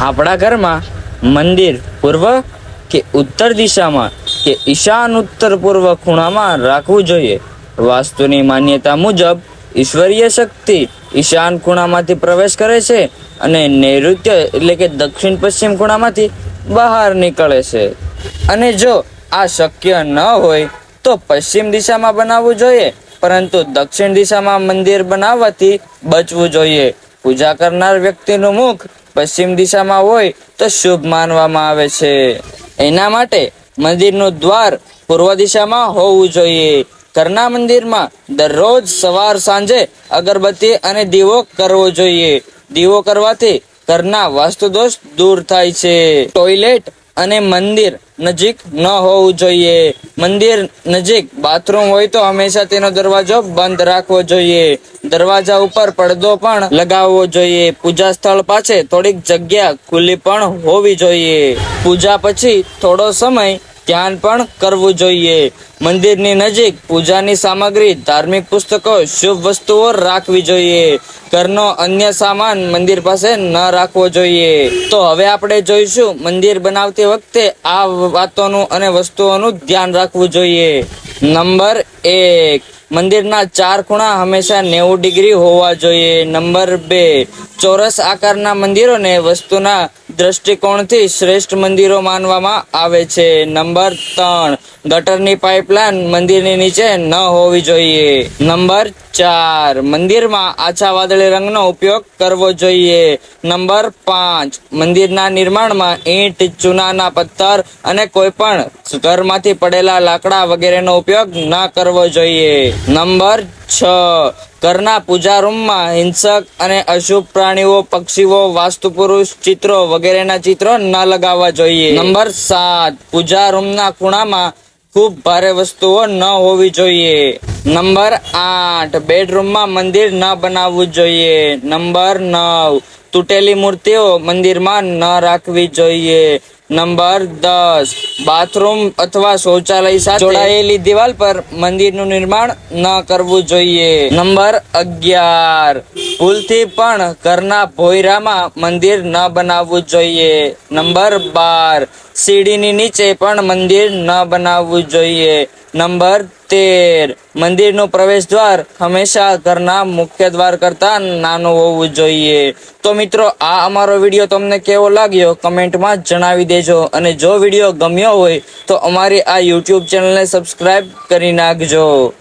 આપણા ઘરમાં મંદિર પૂર્વ કે ઉત્તર દિશામાં કે ઈશાન ઉત્તર પૂર્વ ખૂણામાં રાખવું જોઈએ? વાસ્તુની માન્યતા મુજબ ઈશ્વરીય શક્તિ ઈશાન ખૂણામાંથી પ્રવેશ કરે છે અને નૈઋત્ય એટલે કે દક્ષિણ પશ્ચિમ ખૂણામાંથી બહાર નીકળે છે. અને જો આ શક્ય ન હોય તો પશ્ચિમ દિશામાં બનાવવું જોઈએ, પરંતુ દક્ષિણ દિશામાં મંદિર બનાવવાથી બચવું જોઈએ. પૂજા કરનાર વ્યક્તિનું મુખ પશ્ચિમ દિશામાં હોય તો શુભ માનવામાં આવે છે. એના માટે મંદિરનું દ્વાર પૂર્વ દિશામાં હોવું જોઈએ. ઘરના મંદિરમાં દરરોજ સવાર સાંજે અગરબત્તી અને દીવો કરવો જોઈએ. દીવો કરવાથી ઘરના વાસ્તુ દોષ દૂર થાય છે. ટોયલેટ અને મંદિર નજીક ન હોવું જોઈએ. મંદિર નજીક બાથરૂમ હોય તો હંમેશા તેનો દરવાજો બંધ રાખવો જોઈએ. દરવાજા ઉપર પડદો પણ લગાવવો જોઈએ. પૂજા સ્થળ પાસે થોડીક જગ્યા ખુલ્લી પણ હોવી જોઈએ. પૂજા પછી થોડો સમય ધ્યાન પણ કરવું જોઈએ. મંદિરની નજીક પૂજાની સામગ્રી, ધાર્મિક પુસ્તકો, શુભ વસ્તુઓ રાખવી જોઈએ. ઘરનો અન્ય સામાન મંદિર પાસે ન રાખવો જોઈએ. તો હવે આપણે જોઈશું મંદિર બનાવતી વખતે આ વાતોનું અને વસ્તુઓનું ધ્યાન રાખવું જોઈએ. નંબર 1, મંદિરના 4 ખૂણા હંમેશા 90 ડિગ્રી હોવા જોઈએ. નંબર 2, ચોરસ આકારના મંદિરોને વસ્તુના દ્રષ્ટિકોણથી શ્રેષ્ઠ મંદિરો માનવામાં આવે છે. નંબર 3, ગટરની પાઇપલાઇન મંદિરની નીચે ન હોવી જોઈએ. નંબર 4, મંદિરમાં આછા વાદળી રંગનો ઉપયોગ કરવો જોઈએ. નંબર 5, મંદિરના નિર્માણમાં ઈંટ, ચૂનાના પથ્થર અને કોઈ પણ ઘરમાંથી પડેલા લાકડા વગેરેનો ઉપયોગ ન કરવો જોઈએ. નંબર 6, ઘરના પૂજા રૂમમાં હિંસક અને અશુભ પ્રાણીઓ, પક્ષીઓ, વાસ્તુ પુરુષ ચિત્રો વગેરેના ચિત્રો ન લગાવવા જોઈએ. નંબર 7, પૂજા રૂમના ખૂણામાં ખૂબ ભારે વસ્તુઓ ન હોવી જોઈએ. નંબર 8, બેડરૂમમાં મંદિર ન બનાવવું જોઈએ. નંબર 9, તૂટેલી મૂર્તિઓ મંદિરમાં ન રાખવી જોઈએ. નંબર 10, બાથરૂમ અથવા શૌચાલય સાથે જોડાયેલી દિવાલ પર મંદિરનું નિર્માણ ન કરવું જોઈએ. નંબર 11, ભૂલથી પણ ઘરના ભોયરામાં મંદિર ન બનાવવું જોઈએ. નંબર 12, સીડીની નીચે પણ મંદિર ન બનાવવું જોઈએ. નંબર 13, મંદિરનું પ્રવેશ દ્વાર હંમેશા ઘરના મુખ્ય દ્વાર કરતા નાનું હોવું જોઈએ. તો મિત્રો, આ અમારો વિડીયો તમને કેવો લાગ્યો કમેન્ટમાં જણાવી દેજો. અને જો વિડીયો ગમ્યો હોય તો અમારી આ યુટ્યુબ ચેનલને સબસ્ક્રાઈબ કરી નાખજો.